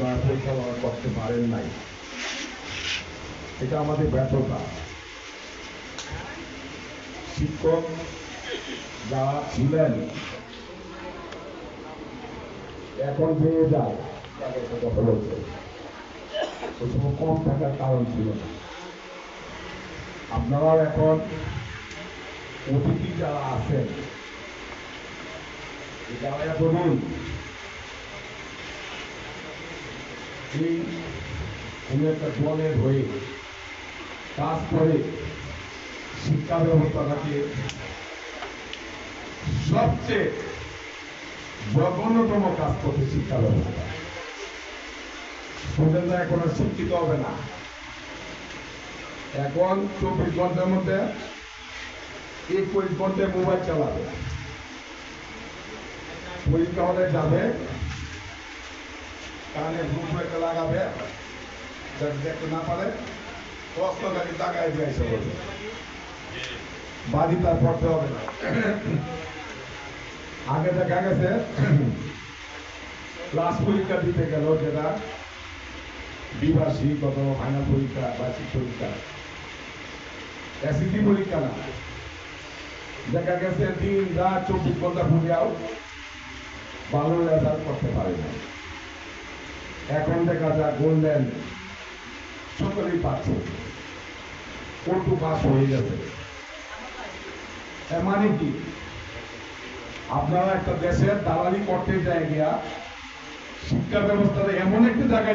আপনারা পরিচালনা করতে পারেন নাই, এটা আমাদের ব্যর্থতা। শিক্ষক যারা ছিলেন এখন পেয়ে যায় তাদের সাথে কথা বলছে, ওই সময় কম থাকার কারণ ছিল না। আপনারাও এখন অতিথি যারা আছেন, যারা এতদিন এই কোনো একটা দলের হয়ে কাজ করে শিক্ষা ব্যবস্থাটাকে সবচেয়ে জঘন্যতম কাজ করছে শিক্ষা ব্যবস্থা। স্টুডেন্টরা এখন আর শিক্ষিত হবে না। এখন 24 ঘন্টার মধ্যে 21 ঘন্টায় মোবাইল চালাবে, পরীক্ষা হলে যাবে, কানে ব্লুটুথ লাগাবে, যাতে দেখতে না পারে, প্রশ্ন খালি তাকায় দিয়ে এসে বলবে, বাড়ি তার পড়তে হবে না। আগে দেখা গেছে ক্লাস পরীক্ষা দিতে গেল, যেটা দ্বিবার্ষিক অথবা ফাইনাল পরীক্ষা, বার্ষিক পরীক্ষা, এসিটি পরীক্ষা না, দেখা গেছে দিন রাত 24 ঘন্টা ঘুরিয়াও ভালো রেজাল্ট করতে পারে না। এখন দেখা যায় বললেন সকলেই পাচ্ছে, উর্দু পাস হয়ে গেছে। মানে কি, আপনারা একটা দেশের দালালি করতে যায় গিয়া শিক্ষা ব্যবস্থাটা এমন একটা জায়গায়